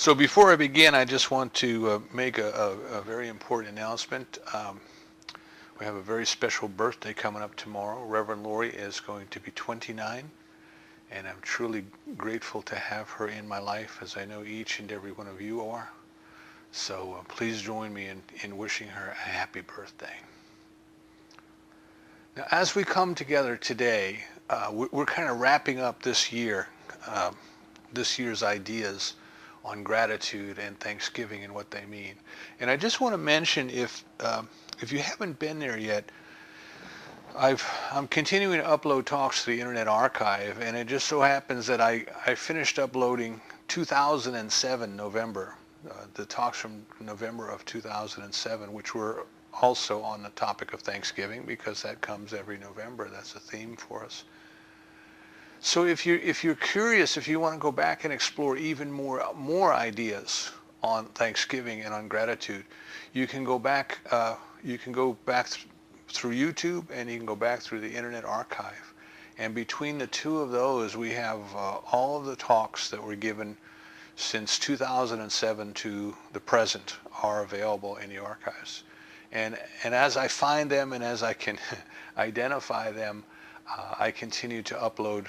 So before I begin, I just want to make a very important announcement. We have a very special birthday coming up tomorrow. Reverend Lori is going to be 29, and I'm truly grateful to have her in my life, as I know each and every one of you are. So please join me in wishing her a happy birthday. Now, as we come together today, we're kind of wrapping up this year's ideas on gratitude and Thanksgiving and what they mean. And I just want to mention, if you haven't been there yet, I'm continuing to upload talks to the Internet Archive, and it just so happens that I finished uploading 2007 November, the talks from November of 2007, which were also on the topic of Thanksgiving, because that comes every November. That's a theme for us. So if you're curious, if you want to go back and explore even more ideas on Thanksgiving and on gratitude, you can go back through YouTube, and you can go back through the Internet Archive. And between the two of those, we have all of the talks that were given since 2007 to the present are available in the archives. And as I find them and as I can identify them, I continue to upload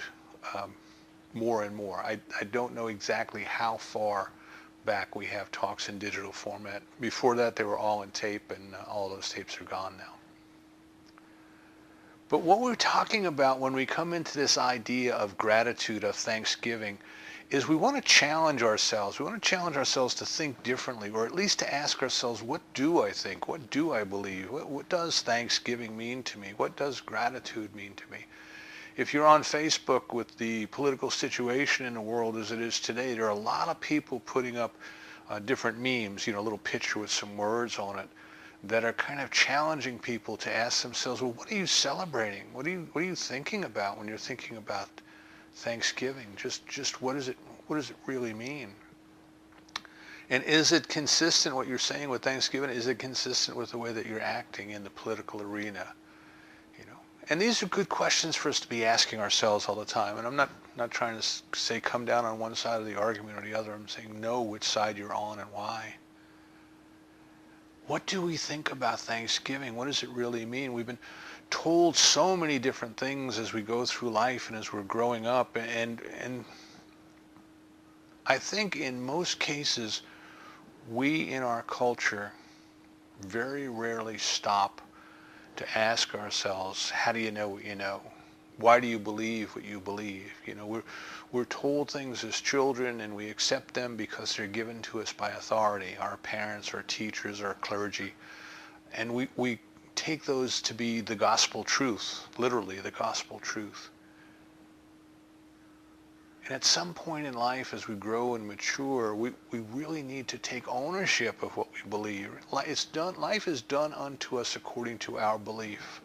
more and more. I don't know exactly how far back we have talks in digital format. Before that, they were all in tape, and all those tapes are gone now. But what we're talking about when we come into this idea of gratitude, of Thanksgiving, is we want to challenge ourselves. We want to challenge ourselves to think differently, or at least to ask ourselves, what do I think? What do I believe? What does Thanksgiving mean to me? What does gratitude mean to me? If you're on Facebook with the political situation in the world as it is today, there are a lot of people putting up different memes, a little picture with some words on it, that are kind of challenging people to ask themselves, well, what are you celebrating? What are you thinking about when you're thinking about Thanksgiving? Just what does it really mean? And is it consistent, what you're saying with Thanksgiving? Is it consistent with the way that you're acting in the political arena? And these are good questions for us to be asking ourselves all the time. And I'm not trying to say come down on one side of the argument or the other. I'm saying know which side you're on and why. What do we think about Thanksgiving? What does it really mean? We've been told so many different things as we go through life and as we're growing up. And I think in most cases, we in our culture very rarely stop to ask ourselves, how do you know what you know? Why do you believe what you believe? We're told things as children, and we accept them because they're given to us by authority, our parents, our teachers, our clergy. And we take those to be the gospel truth, literally the gospel truth. And at some point in life, as we grow and mature, we really need to take ownership of what we believe. Life is done unto us according to our belief.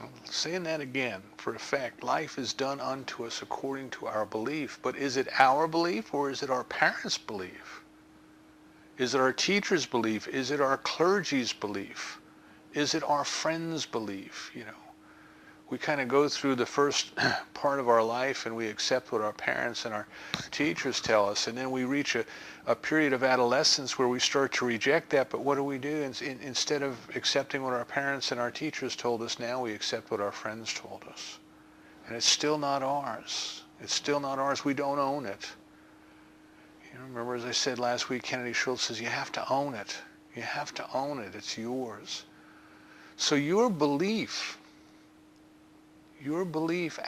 I'm saying that again for effect. Life is done unto us according to our belief. But is it our belief, or is it our parents' belief? Is it our teachers' belief? Is it our clergy's belief? Is it our friends' belief? We kind of go through the first part of our life and we accept what our parents and our teachers tell us, and then we reach a period of adolescence where we start to reject that. But what do? Instead of accepting what our parents and our teachers told us, now we accept what our friends told us. And it's still not ours. It's still not ours. We don't own it. Remember, as I said last week, Kennedy Schultz says you have to own it. You have to own it. It's yours. So your belief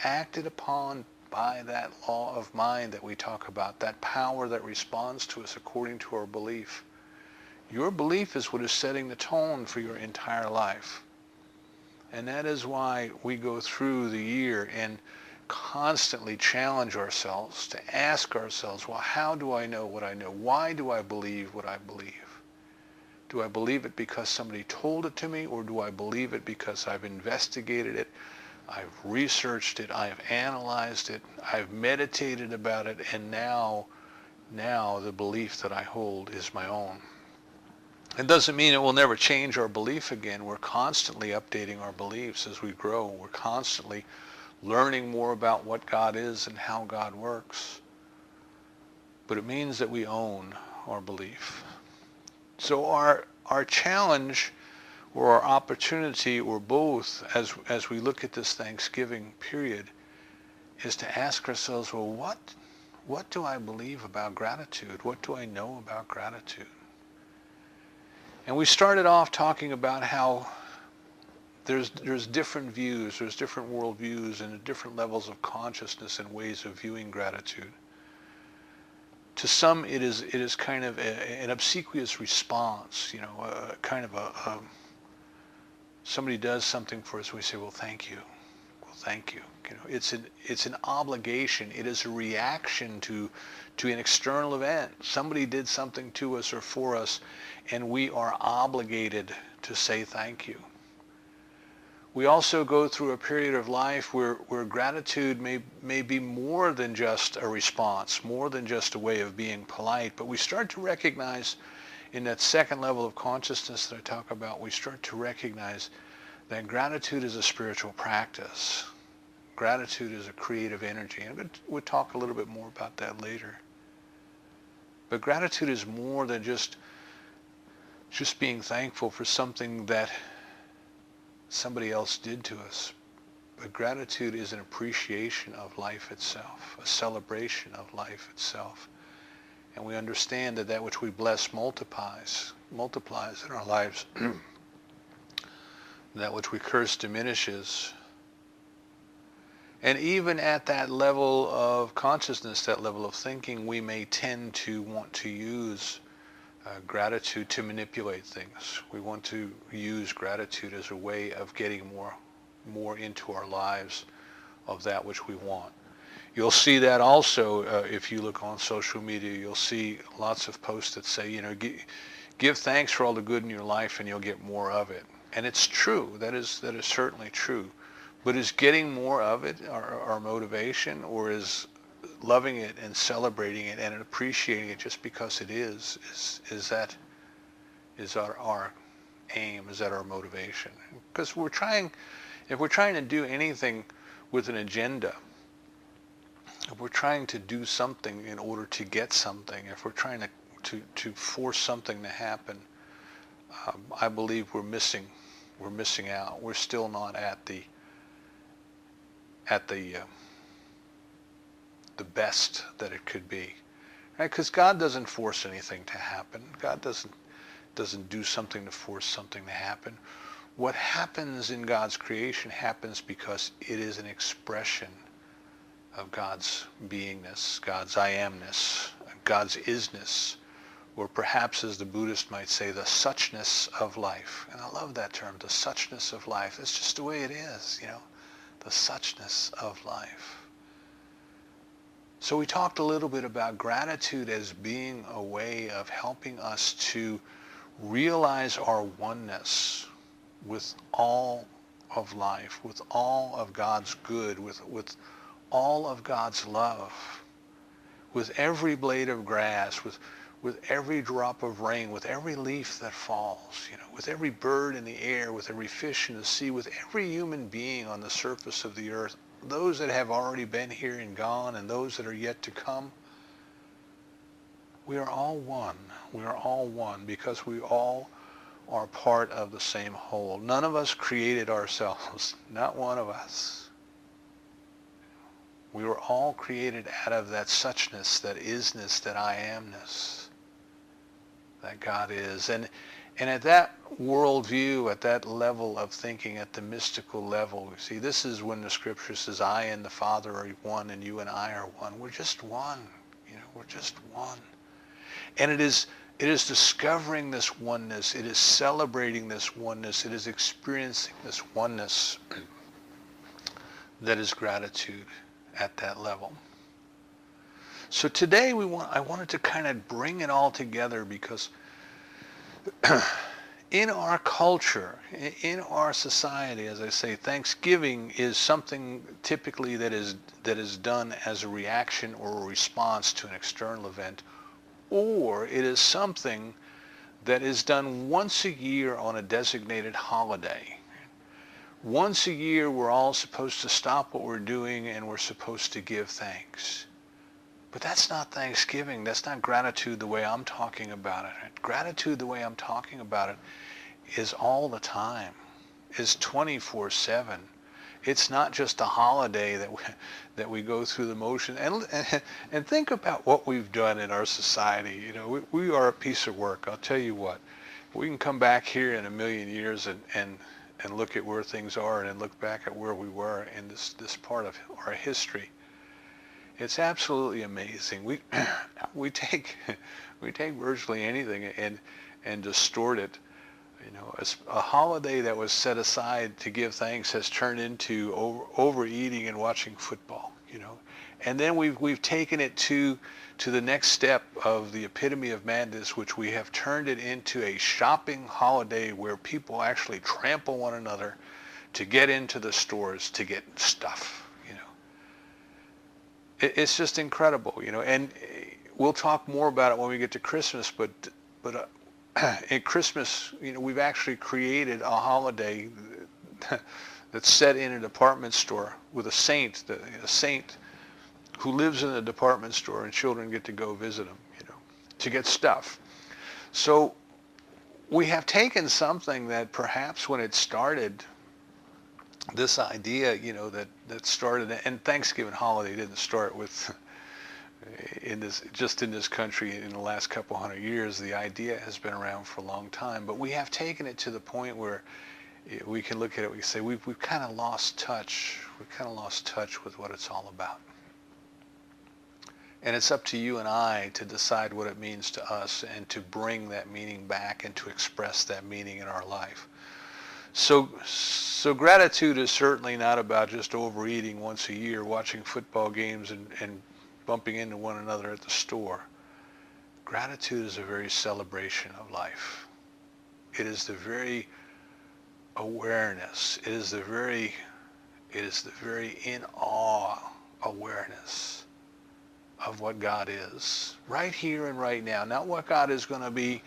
acted upon by that law of mind that we talk about, that power that responds to us according to our belief. Your belief is what is setting the tone for your entire life. And that is why we go through the year and constantly challenge ourselves to ask ourselves, well, how do I know what I know? Why do I believe what I believe? Do I believe it because somebody told it to me, or do I believe it because I've investigated it? I've researched it, I've analyzed it, I've meditated about it, and now the belief that I hold is my own. It doesn't mean it will never change our belief again. We're constantly updating our beliefs as we grow. We're constantly learning more about what God is and how God works. but it means that we own our belief. So our challenge or our opportunity or both as we look at this Thanksgiving period is to ask ourselves, well, what do I believe about gratitude? What do I know about gratitude? And we started off talking about how there's different views, there's different worldviews and different levels of consciousness and ways of viewing gratitude. To some, it is kind of an obsequious response, kind of somebody does something for us, we say, well, thank you. Well, thank you. It's an obligation. It is a reaction to an external event. Somebody did something to us or for us, and we are obligated to say thank you. We also go through a period of life where gratitude may be more than just a response, more than just a way of being polite, but we start to recognize in that second level of consciousness that I talk about, we start to recognize that gratitude is a spiritual practice. Gratitude is a creative energy, and we'll talk a little bit more about that later. But gratitude is more than just being thankful for something that somebody else did to us. But gratitude is an appreciation of life itself, a celebration of life itself. And we understand that which we bless multiplies in our lives. That which we curse diminishes. And even at that level of consciousness, that level of thinking, we may tend to want to use gratitude to manipulate things. We want to use gratitude as a way of getting more into our lives of that which we want. You'll see that also if you look on social media. You'll see lots of posts that say, give thanks for all the good in your life and you'll get more of it. And it's true. That is certainly true. But is getting more of it our motivation, or is loving it and celebrating it and appreciating it just because it is that our aim? Is that our motivation? Because if we're trying to do anything with an agenda, if we're trying to do something in order to get something, if we're trying to force something to happen, I believe we're missing out. We're still not at the best that it could be, right? Because God doesn't force anything to happen. God doesn't do something to force something to happen. What happens in God's creation happens because it is an expression of God's beingness, God's I amness, God's isness, or perhaps, as the Buddhist might say, the suchness of life. And I love that term, the suchness of life. That's just the way it is, the suchness of life. So we talked a little bit about gratitude as being a way of helping us to realize our oneness with all of life, with all of God's good, with all of God's love, with every blade of grass, with every drop of rain, with every leaf that falls, with every bird in the air, with every fish in the sea, with every human being on the surface of the earth, those that have already been here and gone and those that are yet to come. We are all one. We are all one because we all are part of the same whole. None of us created ourselves, not one of us. We were all created out of that suchness, that isness, that I amness that God is. And at that worldview, at that level of thinking, at the mystical level, see, this is when the scripture says, I and the Father are one and you and I are one. We're just one. We're just one. And it is discovering this oneness. It is celebrating this oneness. It is experiencing this oneness that is gratitude at that level. So today I wanted to kind of bring it all together because in our culture, in our society, as I say, Thanksgiving is something typically that is done as a reaction or a response to an external event, or it is something that is done once a year on a designated holiday. Once a year, we're all supposed to stop what we're doing and we're supposed to give thanks. But that's not Thanksgiving. That's not gratitude the way I'm talking about it. Gratitude the way I'm talking about it is all the time, is 24/7. It's not just a holiday that we go through the motion. And think about what we've done in our society. You know, we are a piece of work. I'll tell you what. We can come back here in a million years and look at where things are and look back at where we were in this part of our history. It's absolutely amazing. We take we take virtually anything and distort it. You know, a holiday that was set aside to give thanks has turned into overeating and watching football. You know, and then we've taken it to the next step of the epitome of madness, which we have turned it into a shopping holiday where people actually trample one another to get into the stores to get stuff. You know, it's just incredible. You know, and we'll talk more about it when we get to Christmas. But at Christmas, you know, we've actually created a holiday that's set in a department store with a saint who lives in a department store, and children get to go visit him, you know, to get stuff. So we have taken something that perhaps when it started, this idea, you know, that started, and Thanksgiving holiday didn't start with in this country in the last couple hundred years. The idea has been around for a long time, but we have taken it to the point where we can look at it, we say we've kind of lost touch. We've kind of lost touch with what it's all about. And it's up to you and I to decide what it means to us and to bring that meaning back and to express that meaning in our life. So gratitude is certainly not about just overeating once a year, watching football games and bumping into one another at the store. Gratitude is a very celebration of life. It is the very awareness. It is the very in awe awareness of what God is right here and right now. Not what God is going to be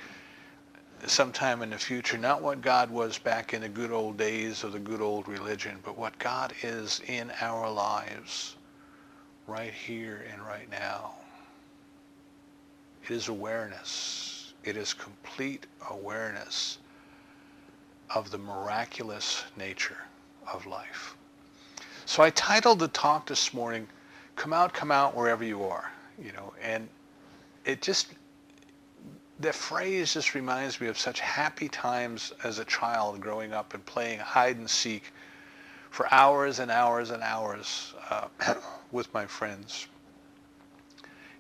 sometime in the future, not what God was back in the good old days of the good old religion, but what God is in our lives right here and right now. It is awareness. It is complete awareness of the miraculous nature of life. So I titled the talk this morning, Come Out, Wherever You Are. You know, and it just, the phrase just reminds me of such happy times as a child growing up and playing hide and seek for hours and hours and hours with my friends.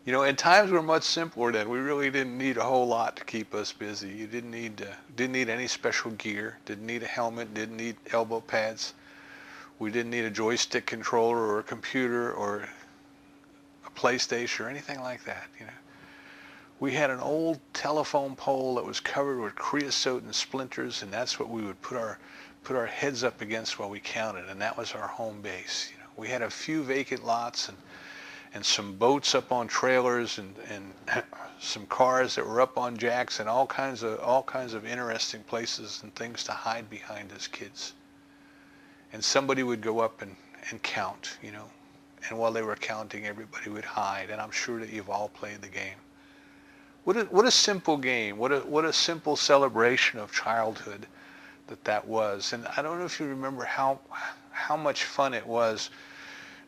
You know, and times were much simpler then. We really didn't need a whole lot to keep us busy. You didn't need any special gear, didn't need a helmet, didn't need elbow pads. We didn't need a joystick controller or a computer or a PlayStation or anything like that, you know. We had an old telephone pole that was covered with creosote and splinters, and that's what we would put our heads up against while we counted, and that was our home base. You know, we had a few vacant lots and some boats up on trailers and some cars that were up on jacks and all kinds of interesting places and things to hide behind as kids. And somebody would go up and count, you know, and while they were counting, everybody would hide. And I'm sure that you've all played the game. What a simple game. What a simple celebration of childhood that was. And I don't know if you remember how much fun it was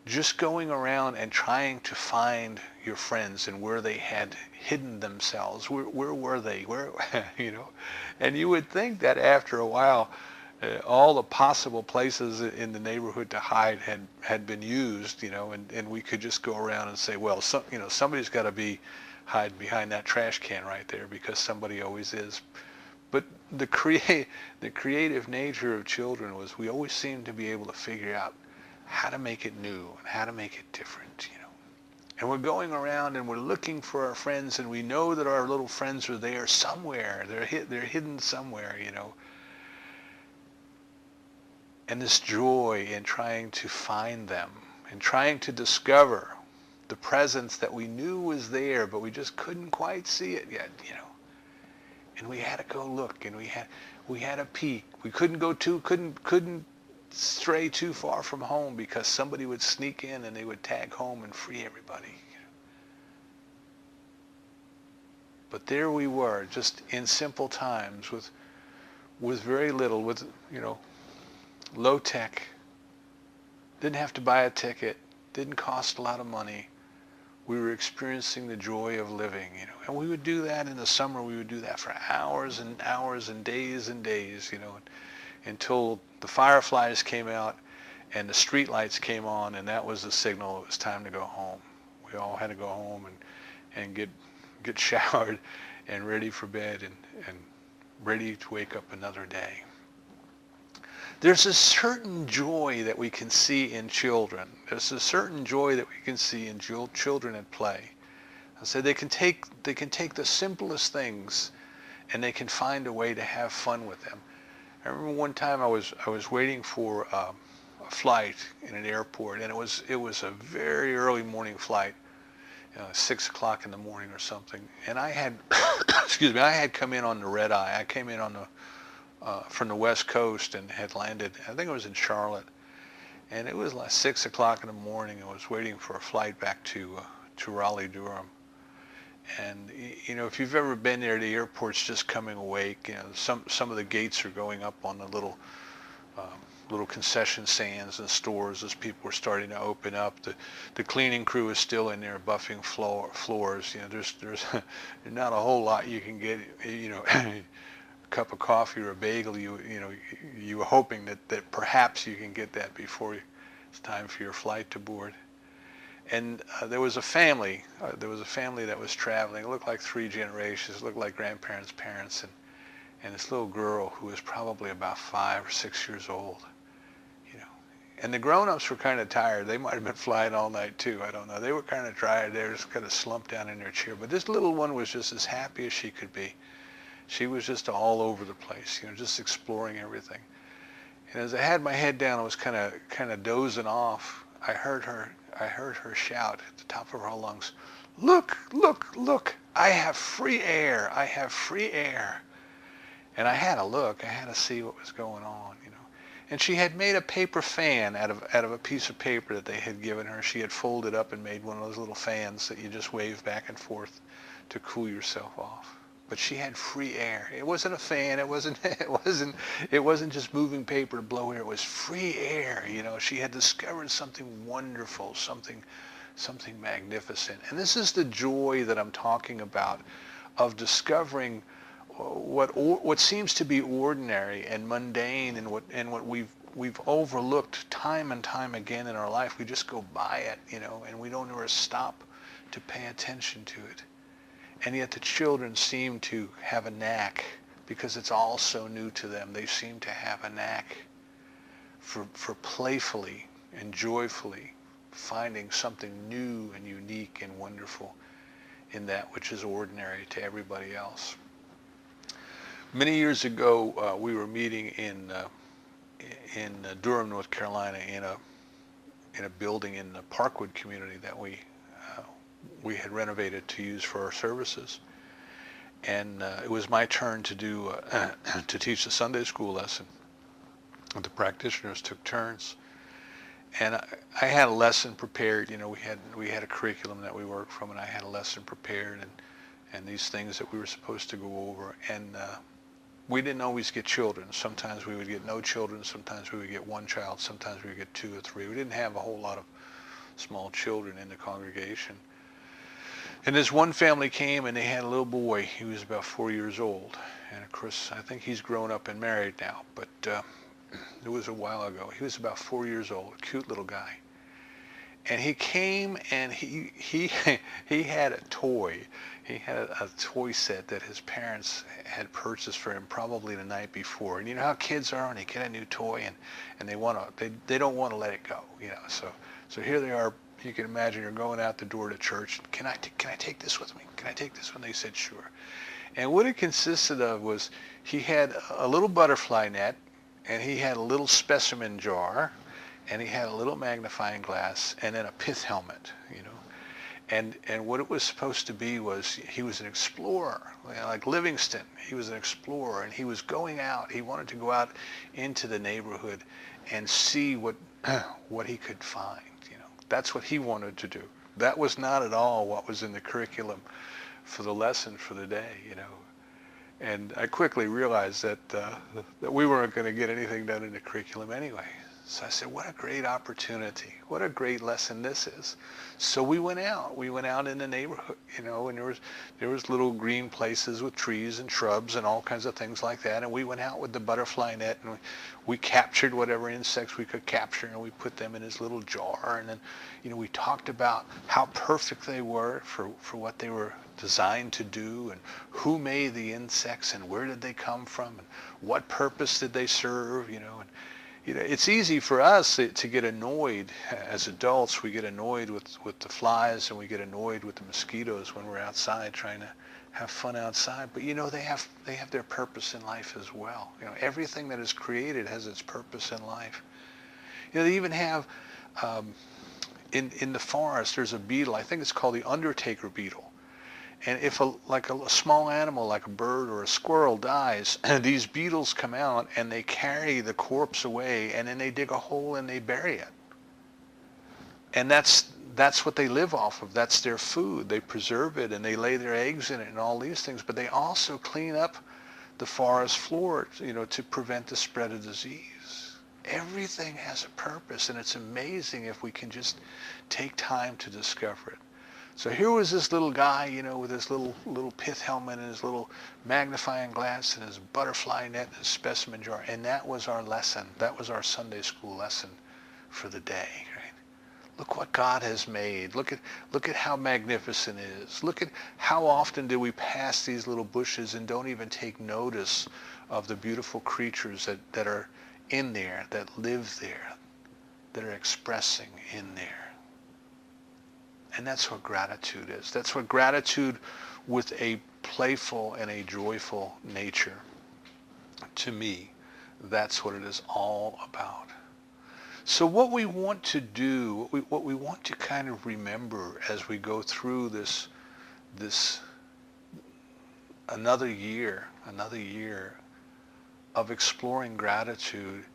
just going around and trying to find your friends and where they had hidden themselves. Where were they? Where, you know? And you would think that after a while, all the possible places in the neighborhood to hide had been used, you know, and we could just go around and say, well, somebody's got to be hiding behind that trash can right there because somebody always is. But the creative nature of children was we always seemed to be able to figure out how to make it new and how to make it different, you know. And we're going around and we're looking for our friends, and we know that our little friends are there somewhere. They're hidden somewhere, you know. And this joy in trying to find them and trying to discover the presence that we knew was there, but we just couldn't quite see it yet, you know. And we had to go look, and we had a peek. We couldn't stray too far from home because somebody would sneak in and they would tag home and free everybody. You know. But there we were, just in simple times, with very little, with, low tech. Didn't have to buy a ticket. Didn't cost a lot of money. We were experiencing the joy of living, And we would do that in the summer. We would do that for hours and hours and days, until the fireflies came out and the street lights came on, and that was the signal it was time to go home. We all had to go home and get showered and ready for bed and ready to wake up another day. There's a certain joy that we can see in children. There's a certain joy that we can see in children at play. I said they can take the simplest things and they can find a way to have fun with them. I remember one time I was waiting for a flight in an airport, and it was a very early morning flight, 6 o'clock in the morning or something. And I had, excuse me, I had come in on the red eye. I came in on from the West Coast and had landed, I think it was in Charlotte. And it was like 6 o'clock in the morning. I was waiting for a flight back to Raleigh, Durham. And if you've ever been there, the airport's just coming awake. Some of the gates are going up on the little concession stands and stores as people are starting to open up. The cleaning crew is still in there buffing floors. There's not a whole lot you can get. A cup of coffee or a bagel. You were hoping that perhaps you can get that before it's time for your flight to board. And there was a family that was traveling. It looked like 3 generations. It looked like grandparents, parents, and this little girl who was probably about 5 or 6 years old. And the grown-ups were kind of tired. They might have been flying all night too. I don't know. They were kind of tired. They were just kind of slumped down in their chair. But this little one was just as happy as she could be. She was just all over the place, just exploring everything. And as I had my head down, I was kind of dozing off. I heard her shout at the top of her lungs, "Look, look, look, I have free air, I have free air." And I had to look, I had to see what was going on, And she had made a paper fan out of a piece of paper that they had given her. She had folded up and made one of those little fans that you just wave back and forth to cool yourself off. But she had free air. It wasn't a fan. It wasn't just moving paper to blow air. It was free air. She had discovered something wonderful, something magnificent. And this is the joy that I'm talking about, of discovering what seems to be ordinary and mundane, and what we've overlooked time and time again in our life. We just go by it, and we don't ever stop to pay attention to it. And yet the children seem to have a knack, because it's all so new to them. They seem to have a knack for playfully and joyfully finding something new and unique and wonderful in that which is ordinary to everybody else. Many years ago, we were meeting in Durham, North Carolina, in a building in the Parkwood community that we had renovated to use for our services. And it was my turn to teach the Sunday school lesson. The practitioners took turns, and I had a lesson prepared. We had a curriculum that we worked from, and I had a lesson prepared, and these things that we were supposed to go over. And we didn't always get children. Sometimes we would get no children. Sometimes we would get one child. Sometimes we would get 2 or 3. We didn't have a whole lot of small children in the congregation. And this one family came, and they had a little boy. He was about 4 years old. And of course, I think he's grown up and married now, but it was a while ago. He was about 4 years old, a cute little guy. And he came, and he had a toy. He had a toy set that his parents had purchased for him probably the night before. And you know how kids are when they get a new toy, and they don't want to let it go. So here they are. You can imagine you're going out the door to church. Can I take this with me? Can I take this one? They said sure. And what it consisted of was he had a little butterfly net, and he had a little specimen jar, and he had a little magnifying glass, and then a pith helmet, And what it was supposed to be was he was an explorer, like Livingston. He was an explorer, and he was going out. He wanted to go out into the neighborhood and see what he could find. That's what he wanted to do. That was not at all what was in the curriculum for the lesson for the day, you know. And I quickly realized that we weren't going to get anything done in the curriculum anyway. So I said, what a great opportunity. What a great lesson this is. So we went out. We went out in the neighborhood, you know, and there was little green places with trees and shrubs and all kinds of things like that. And we went out with the butterfly net, and we captured whatever insects we could capture, and we put them in this little jar. And then, you know, we talked about how perfect they were for what they were designed to do, and who made the insects, and where did they come from, and what purpose did they serve, you know. And you know, it's easy for us to get annoyed as adults. We get annoyed with the flies, and we get annoyed with the mosquitoes when we're outside trying to have fun outside. But you know, they have their purpose in life as well. You know, everything that is created has its purpose in life. You know, they even have in the forest, there's a beetle. I think it's called the undertaker beetle. And if a small animal like a bird or a squirrel dies, these beetles come out and they carry the corpse away, and then they dig a hole and they bury it. And that's what they live off of. That's their food. They preserve it and they lay their eggs in it and all these things. But they also clean up the forest floor, you know, to prevent the spread of disease. Everything has a purpose, and it's amazing if we can just take time to discover it. So here was this little guy, you know, with his little pith helmet and his little magnifying glass and his butterfly net and his specimen jar. And that was our lesson. That was our Sunday school lesson for the day, right? Look what God has made. Look at how magnificent it is. Look at how often do we pass these little bushes and don't even take notice of the beautiful creatures that are in there, that live there, that are expressing in there. And that's what gratitude is. That's what gratitude with a playful and a joyful nature. To me, that's what it is all about. So what we want to do, what we want to kind of remember as we go through this another year of exploring gratitude,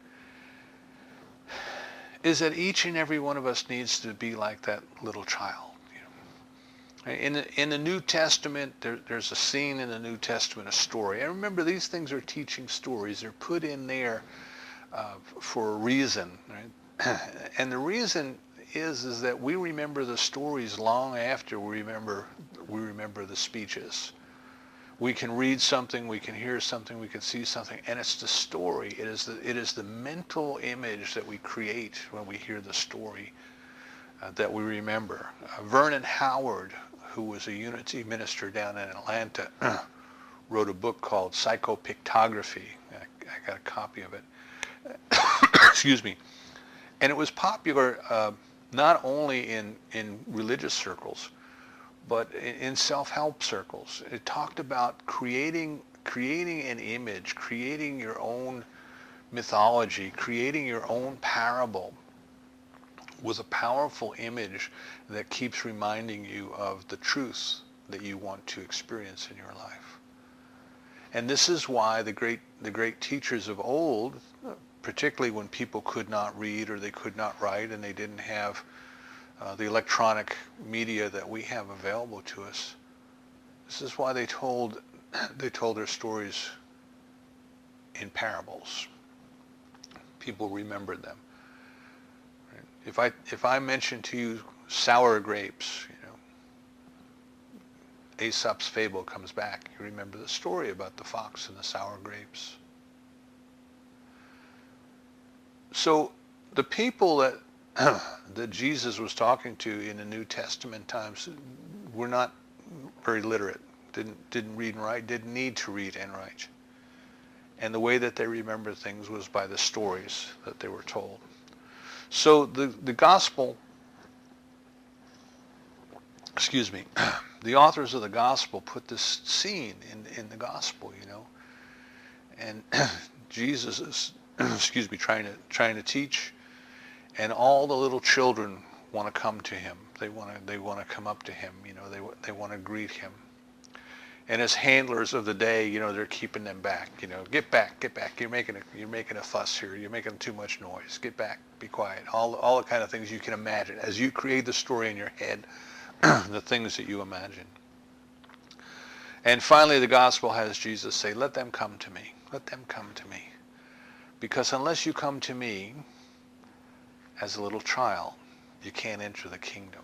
is that each and every one of us needs to be like that little child. You know? In the New Testament, there's a scene in the New Testament, a story. And remember, these things are teaching stories. They're put in there for a reason, right? And the reason is that we remember the stories long after we remember the speeches. We can read something, we can hear something, we can see something, and it's the story. It is the mental image that we create when we hear the story that we remember. Vernon Howard, who was a Unity minister down in Atlanta, wrote a book called Psychopictography. I got a copy of it. Excuse me. And it was popular not only in religious circles, but in self-help circles. It talked about creating an image, creating your own mythology, creating your own parable with a powerful image that keeps reminding you of the truth that you want to experience in your life. And this is why the great teachers of old, particularly when people could not read or they could not write and they didn't have the electronic media that we have available to us, this is why they told their stories in parables. People remembered them. Right? If I mention to you sour grapes, you know, Aesop's fable comes back. You remember the story about the fox and the sour grapes. So the people that Jesus was talking to in the New Testament times were not very literate, didn't read and write, didn't need to read and write. And the way that they remembered things was by the stories that they were told. So the gospel, the authors of the gospel put this scene in the gospel, you know. And Jesus is, trying to teach. And all the little children want to come to him. They want to come up to him. You know, they want to greet him. And as handlers of the day, you know, they're keeping them back. You know, get back. You're making a fuss here. You're making too much noise. Get back. Be quiet. All the kind of things you can imagine as you create the story in your head, the things that you imagine. And finally, the gospel has Jesus say, let them come to me. Let them come to me. Because unless you come to me as a little child, you can't enter the kingdom.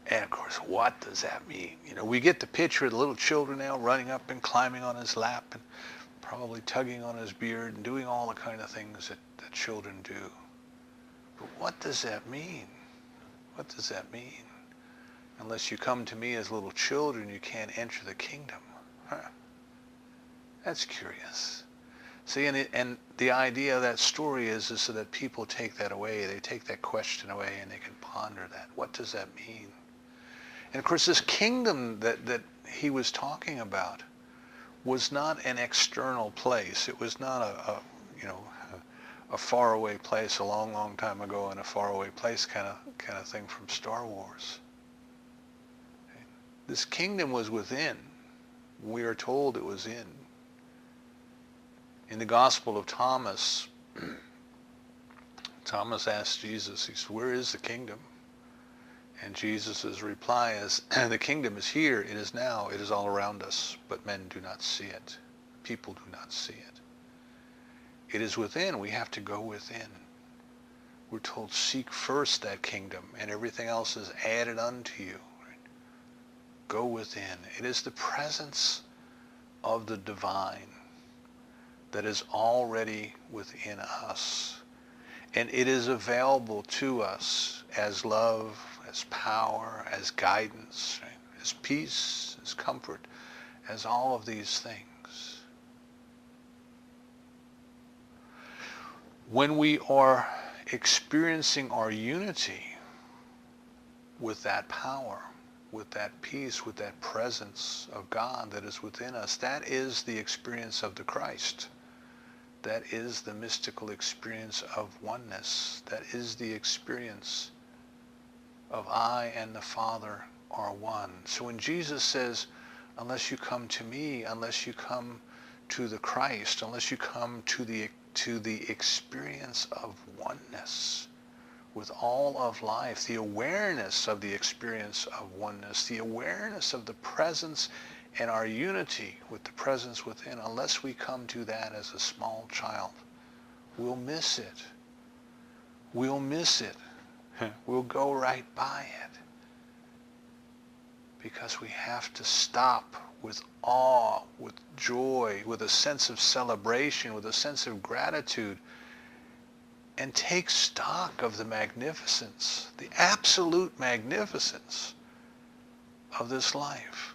And of course, what does that mean? You know, we get the picture of the little children now running up and climbing on his lap and probably tugging on his beard and doing all the kind of things that children do. But what does that mean? What does that mean? Unless you come to me as little children, you can't enter the kingdom. Huh. That's curious. See, and the idea of that story is so that people take that away. They take that question away and they can ponder that. What does that mean? And of course, this kingdom that he was talking about was not an external place. It was not a faraway place a long, long time ago in a faraway place kind of thing from Star Wars. This kingdom was within. We are told it was in. In the Gospel of Thomas, Thomas asked Jesus, he said, where is the kingdom? And Jesus' reply is, the kingdom is here, it is now, it is all around us, but men do not see it. People do not see it. It is within. We have to go within. We're told, seek first that kingdom, and everything else is added unto you. Go within. It is the presence of the divine that is already within us. And it is available to us as love, as power, as guidance, right? As peace, as comfort, as all of these things. When we are experiencing our unity with that power, with that peace, with that presence of God that is within us, that is the experience of the Christ. That is the mystical experience of oneness. That is the experience of I and the Father are one. So when Jesus says, unless you come to me, unless you come to the Christ, unless you come to the experience of oneness with all of life, the awareness of the experience of oneness, the awareness of the presence and our unity with the presence within, unless we come to that as a small child, we'll miss it. We'll miss it. We'll go right by it. Because we have to stop with awe, with joy, with a sense of celebration, with a sense of gratitude, and take stock of the magnificence, the absolute magnificence of this life.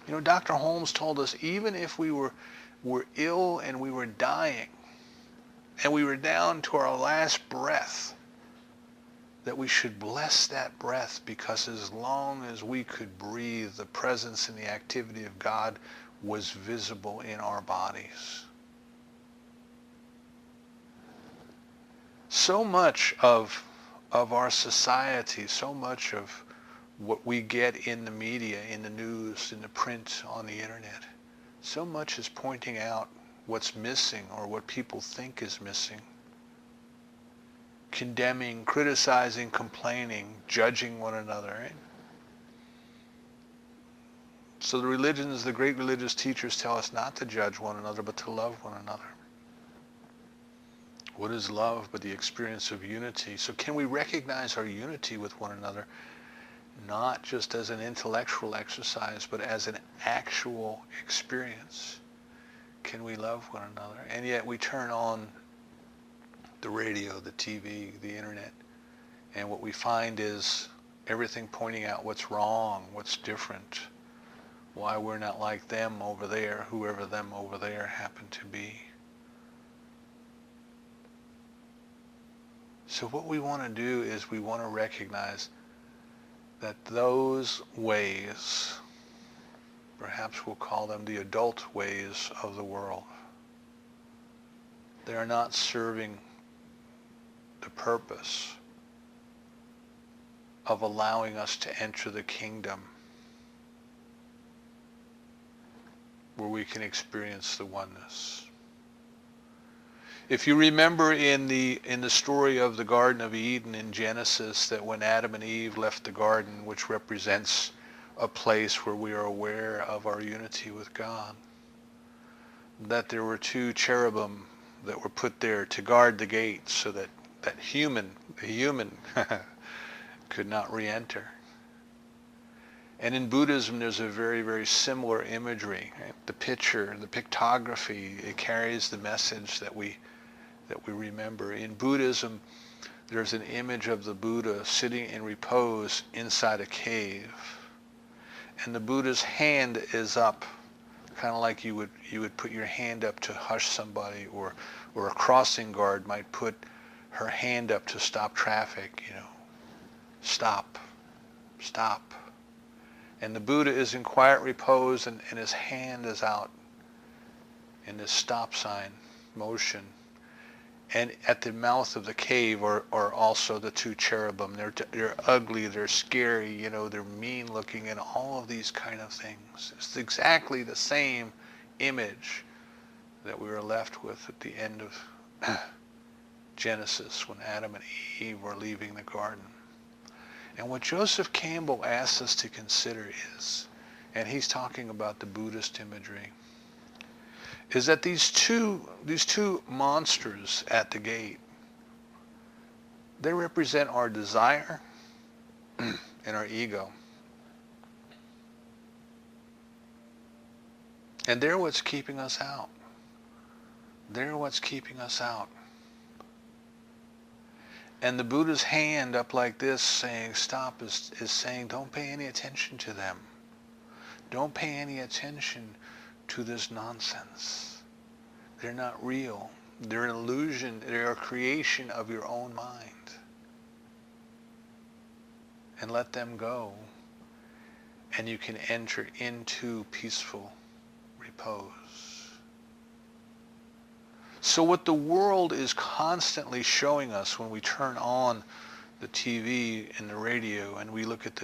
You know, Dr. Holmes told us even if we were ill and we were dying and we were down to our last breath, that we should bless that breath, because as long as we could breathe, the presence and the activity of God was visible in our bodies. So much of our society, so much of what we get in the media, in the news, in the print, on the internet, so much is pointing out what's missing or what people think is missing. Condemning, criticizing, complaining, judging one another. Right? So the religions, the great religious teachers tell us not to judge one another, but to love one another. What is love but the experience of unity? So can we recognize our unity with one another, not just as an intellectual exercise, but as an actual experience? Can we love one another? And yet we turn on the radio, the TV, the internet, and what we find is everything pointing out what's wrong, what's different, why we're not like them over there, whoever them over there happen to be. So what we want to do is we want to recognize that those ways, perhaps we'll call them the adult ways of the world, they are not serving the purpose of allowing us to enter the kingdom where we can experience the oneness. If you remember in the story of the Garden of Eden in Genesis, that when Adam and Eve left the garden, which represents a place where we are aware of our unity with God. That there were two cherubim that were put there to guard the gate so that the human could not re-enter. And in Buddhism, there's a very, very similar imagery. Right? The picture, the pictography, it carries the message that we remember. In Buddhism, there's an image of the Buddha sitting in repose inside a cave. And the Buddha's hand is up, kind of like you would put your hand up to hush somebody, or a crossing guard might put her hand up to stop traffic, stop, stop. And the Buddha is in quiet repose, and his hand is out in this stop sign motion. And at the mouth of the cave are also the two cherubim. They're ugly, they're scary, they're mean looking, and all of these kind of things. It's exactly the same image that we were left with at the end of Genesis when Adam and Eve were leaving the garden. And what Joseph Campbell asks us to consider is, and he's talking about the Buddhist imagery, is that these two monsters at the gate, they represent our desire and our ego. And they're what's keeping us out. They're what's keeping us out. And the Buddha's hand up like this saying stop is saying don't pay any attention to them. Don't pay any attention to this nonsense. They're not real. They're an illusion. They're a creation of your own mind. And let them go. And you can enter into peaceful repose. So what the world is constantly showing us when we turn on the TV and the radio and we look at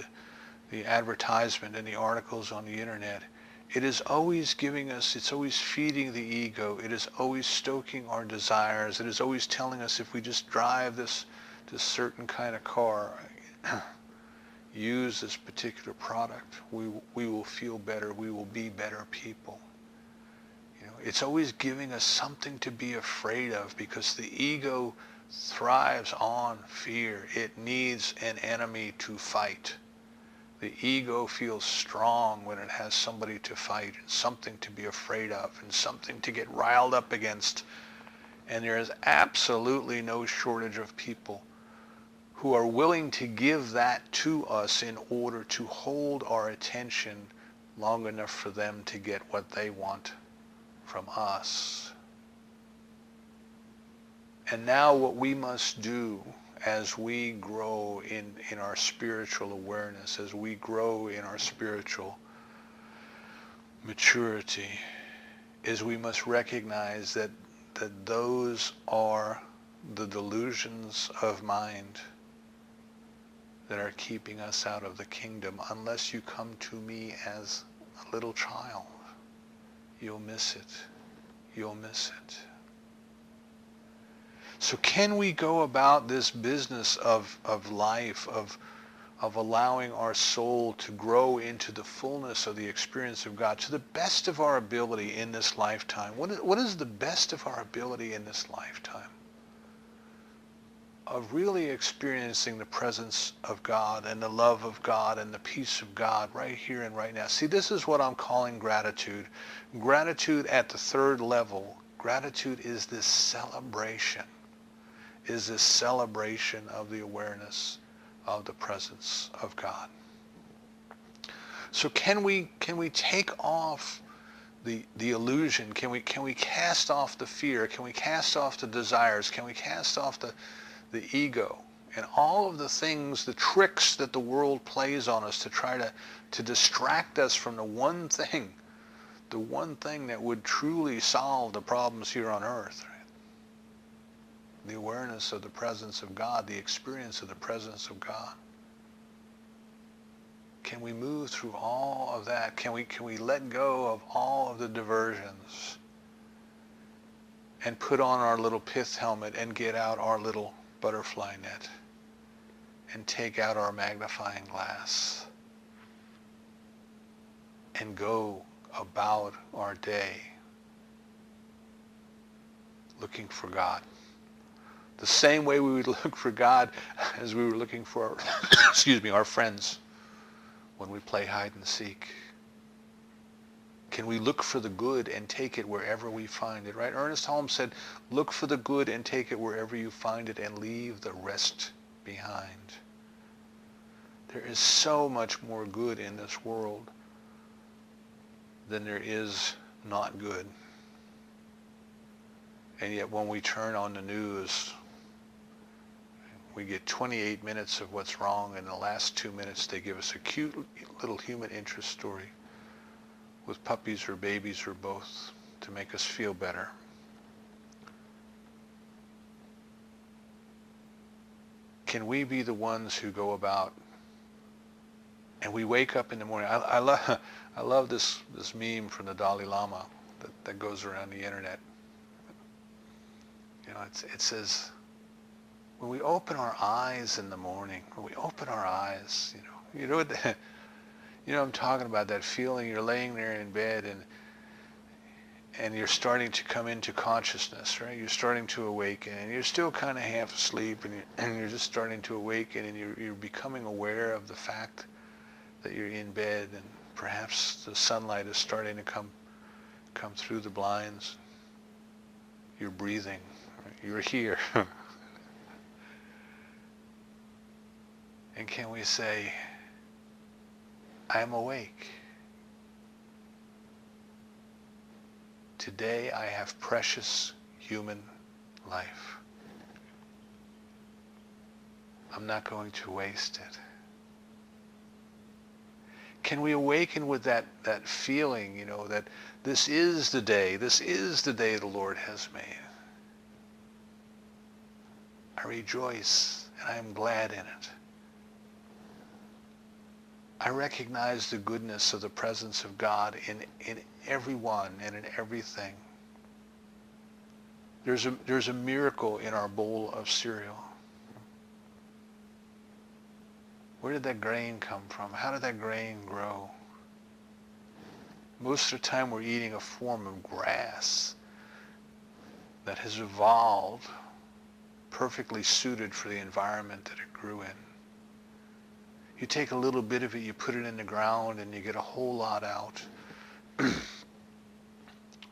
the advertisement and the articles on the internet, it is always giving us, it's always feeding the ego, it is always stoking our desires, it is always telling us if we just drive this certain kind of car, use this particular product, we will feel better, we will be better people. It's always giving us something to be afraid of because the ego thrives on fear. It needs an enemy to fight. The ego feels strong when it has somebody to fight and something to be afraid of and something to get riled up against. And there is absolutely no shortage of people who are willing to give that to us in order to hold our attention long enough for them to get what they want from us. And now what we must do as we grow in our spiritual awareness, as we grow in our spiritual maturity, is we must recognize that those are the delusions of mind that are keeping us out of the kingdom. Unless you come to me as a little child, you'll miss it. You'll miss it. So can we go about this business of life, of allowing our soul to grow into the fullness of the experience of God to the best of our ability in this lifetime? What is the best of our ability in this lifetime? Of really experiencing the presence of God and the love of God and the peace of God right here and right now. See, this is what I'm calling gratitude. Gratitude at the third level. Gratitude is this celebration. Is this celebration of the awareness of the presence of God. So can we take off the illusion? Can we cast off the fear? Can we cast off the desires? Can we cast off the ego and all of the things, the tricks that the world plays on us to try to distract us from the one thing that would truly solve the problems here on earth, right? The awareness of the presence of God, the experience of the presence of God. Can we move through all of that? Can we let go of all of the diversions and put on our little pith helmet and get out our little butterfly net and take out our magnifying glass and go about our day looking for God. The same way we would look for God as we were looking for our friends when we play hide and seek. Can we look for the good and take it wherever we find it, right? Ernest Holmes said, look for the good and take it wherever you find it and leave the rest behind. There is so much more good in this world than there is not good. And yet when we turn on the news, we get 28 minutes of what's wrong, and in the last 2 minutes they give us a cute little human interest story with puppies or babies or both to make us feel better. Can we be the ones who go about and we wake up in the morning? I love this meme from the Dalai Lama that goes around the internet. You know, it says, when we open our eyes in the morning, when we open our eyes, you know what I'm talking about, that feeling. You're laying there in bed and you're starting to come into consciousness, right? You're starting to awaken, and you're still kind of half asleep, and you're just starting to awaken, and you're becoming aware of the fact that you're in bed, and perhaps the sunlight is starting to come through the blinds. You're breathing. Right? You're here. And can we say, I am awake. Today I have precious human life. I'm not going to waste it. Can we awaken with that feeling, that this is the day the Lord has made. I rejoice and I am glad in it. I recognize the goodness of the presence of God in everyone and in everything. There's a miracle in our bowl of cereal. Where did that grain come from? How did that grain grow? Most of the time we're eating a form of grass that has evolved perfectly suited for the environment that it grew in. You take a little bit of it, you put it in the ground, and you get a whole lot out.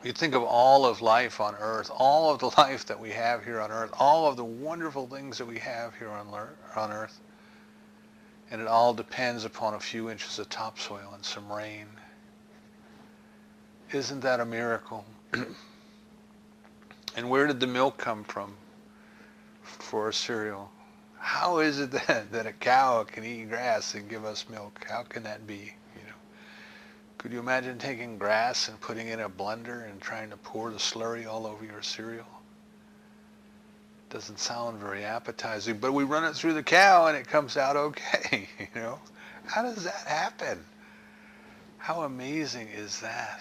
You think of all of life on earth, all of the life that we have here on earth, all of the wonderful things that we have here on earth, and it all depends upon a few inches of topsoil and some rain. Isn't that a miracle? And where did the milk come from for our cereal? How is it that a cow can eat grass and give us milk? How can that be? Could you imagine taking grass and putting it in a blender and trying to pour the slurry all over your cereal? Doesn't sound very appetizing, but we run it through the cow and it comes out okay. How does that happen? How amazing is that?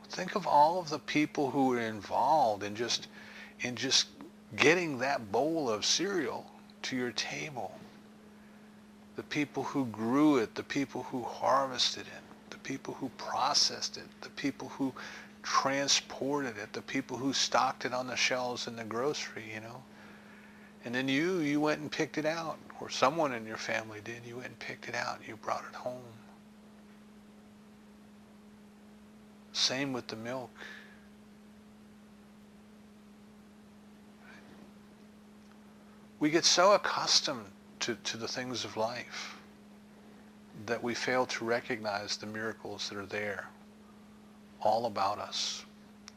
Think of all of the people who were involved in just getting that bowl of cereal to your table. The people who grew it, the people who harvested it, the people who processed it, the people who transported it, the people who stocked it on the shelves in the grocery, And then you went and picked it out, or someone in your family did. You went and picked it out and you brought it home. Same with the milk. We get so accustomed to the things of life that we fail to recognize the miracles that are there, all about us,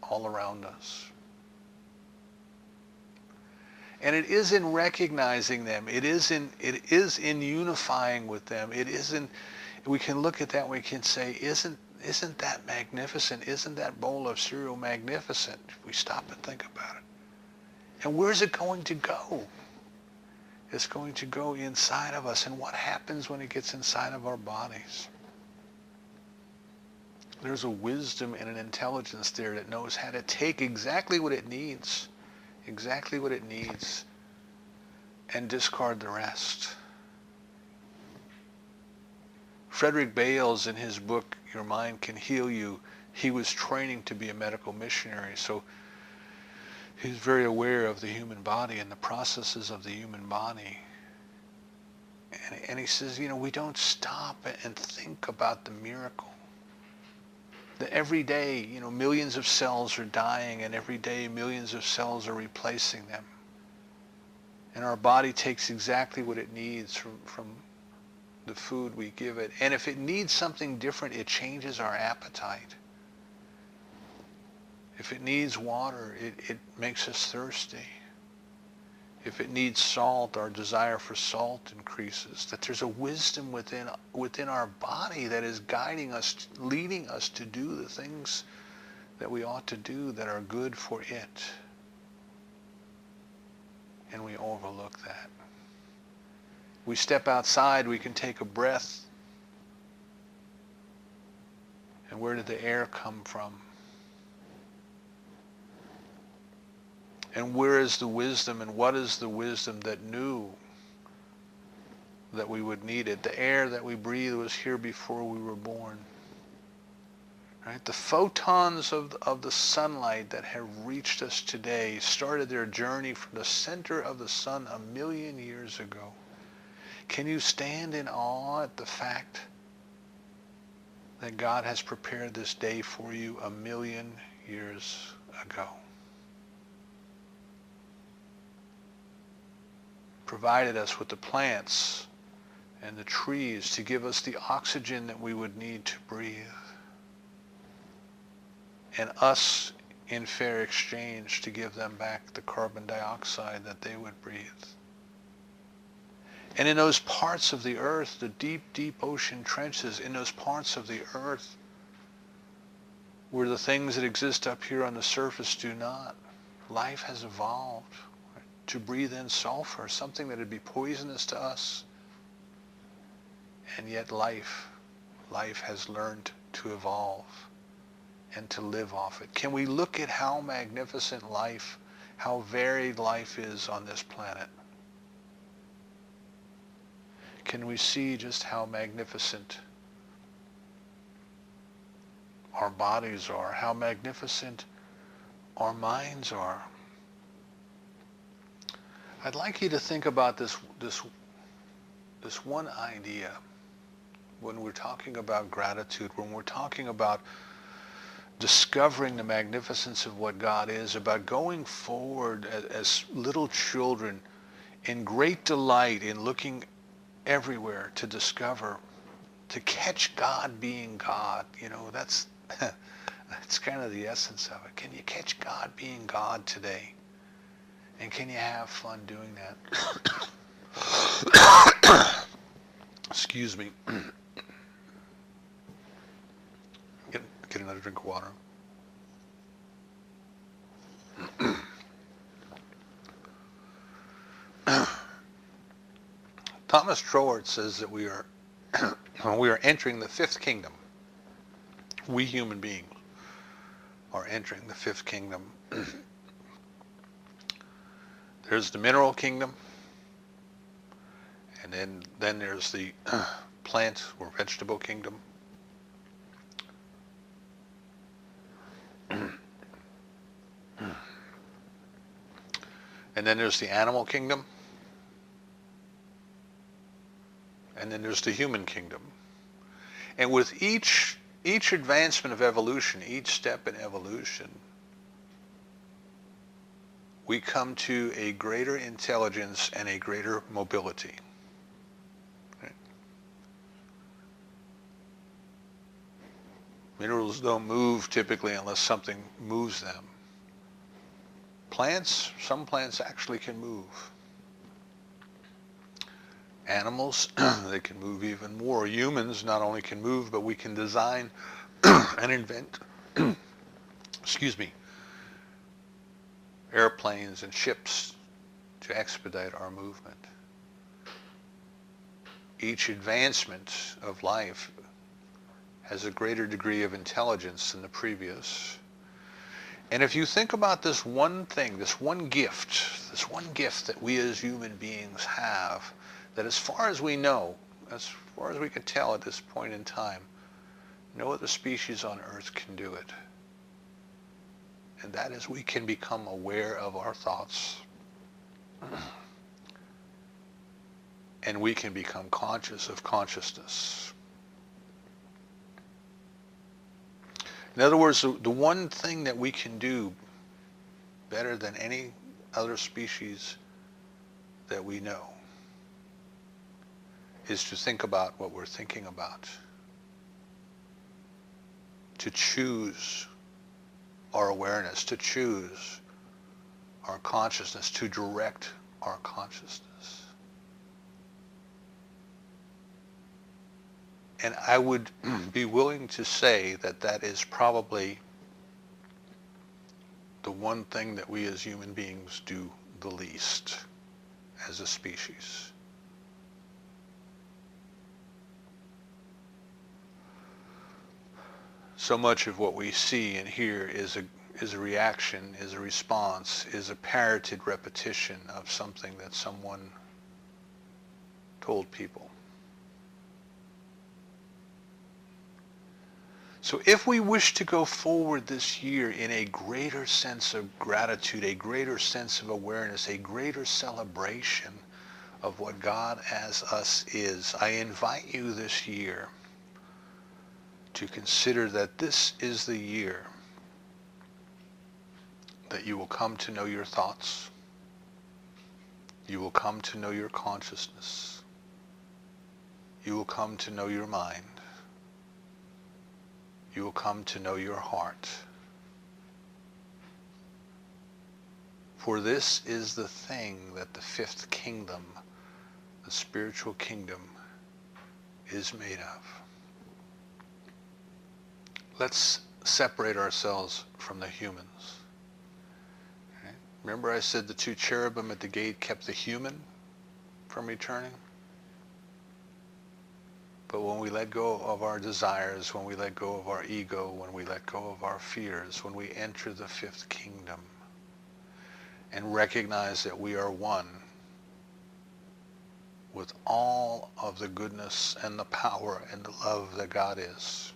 all around us. And it is in recognizing them, it is in unifying with them, we can look at that and we can say, isn't that magnificent? Isn't that bowl of cereal magnificent? If we stop and think about it. And where's it going to go? It's going to go inside of us. And what happens when it gets inside of our bodies? There's a wisdom and an intelligence there that knows how to take exactly what it needs, and discard the rest. Frederick Bales, in his book, Your Mind Can Heal You, he was training to be a medical missionary. So he's very aware of the human body and the processes of the human body. And he says, we don't stop and think about the miracle. That every day, millions of cells are dying, and every day millions of cells are replacing them. And our body takes exactly what it needs from the food we give it. And if it needs something different, it changes our appetite. If it needs water, it makes us thirsty. If it needs salt, our desire for salt increases. That there's a wisdom within our body that is guiding us, leading us to do the things that we ought to do that are good for it. And we overlook that. We step outside, we can take a breath. And where did the air come from? And where is the wisdom, and what is the wisdom that knew that we would need it? The air that we breathe was here before we were born. Right? The photons of the sunlight that have reached us today started their journey from the center of the sun 1,000,000 years ago. Can you stand in awe at the fact that God has prepared this day for you 1,000,000 years ago? Provided us with the plants and the trees to give us the oxygen that we would need to breathe. And us, in fair exchange, to give them back the carbon dioxide that they would breathe. And in those parts of the earth, the deep, deep ocean trenches, in those parts of the earth where the things that exist up here on the surface do not, life has evolved to breathe in sulfur, something that would be poisonous to us. And yet life has learned to evolve and to live off it. Can we look at how magnificent life, how varied life is on this planet? Can we see just how magnificent our bodies are, how magnificent our minds are? I'd like you to think about this one idea when we're talking about gratitude, when we're talking about discovering the magnificence of what God is, about going forward as little children in great delight in looking everywhere to discover, to catch God being God. That's kind of the essence of it. Can you catch God being God today? And can you have fun doing that? Excuse me. Get another drink of water. Thomas Troward says that we are entering the fifth kingdom. We human beings are entering the fifth kingdom. There's the mineral kingdom, and then there's the plant or vegetable kingdom. And then there's the animal kingdom. And then there's the human kingdom. And with each advancement of evolution, each step in evolution, we come to a greater intelligence and a greater mobility. Right? Minerals don't move typically unless something moves them. Some plants actually can move. Animals, they can move even more. Humans not only can move, but we can design and invent, airplanes and ships to expedite our movement. Each advancement of life has a greater degree of intelligence than the previous. And if you think about this one thing, this one gift that we as human beings have, that as far as we know, as far as we can tell at this point in time, no other species on Earth can do it. And that is, we can become aware of our thoughts. And we can become conscious of consciousness. In other words, the one thing that we can do better than any other species that we know is to think about what we're thinking about. To choose our awareness, to choose our consciousness, to direct our consciousness. And I would be willing to say that that is probably the one thing that we as human beings do the least as a species. So much of what we see and hear is a reaction, is a response, is a parroted repetition of something that someone told people. So if we wish to go forward this year in a greater sense of gratitude, a greater sense of awareness, a greater celebration of what God as us is, I invite you this year to consider that this is the year that you will come to know your thoughts. You will come to know your consciousness. You will come to know your mind. You will come to know your heart. For this is the thing that the fifth kingdom, the spiritual kingdom, is made of. Let's separate ourselves from the humans. Okay? Remember I said the two cherubim at the gate kept the human from returning? But when we let go of our desires, when we let go of our ego, when we let go of our fears, when we enter the fifth kingdom and recognize that we are one with all of the goodness and the power and the love that God is,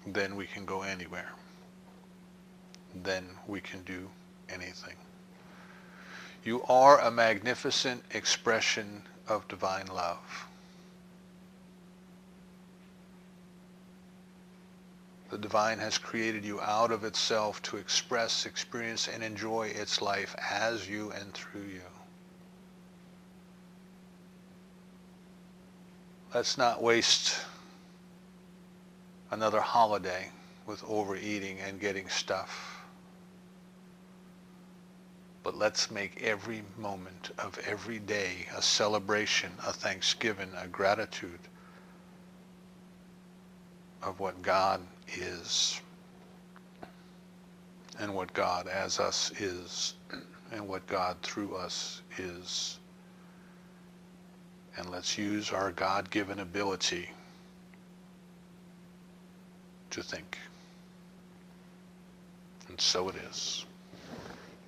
then we can go anywhere. Then we can do anything. You are a magnificent expression of divine love. The divine has created you out of itself to express, experience, and enjoy its life as you and through you. Let's not waste another holiday with overeating and getting stuff. But let's make every moment of every day a celebration, a thanksgiving, a gratitude of what God is and what God as us is and what God through us is. And let's use our God-given ability to think. And so it is.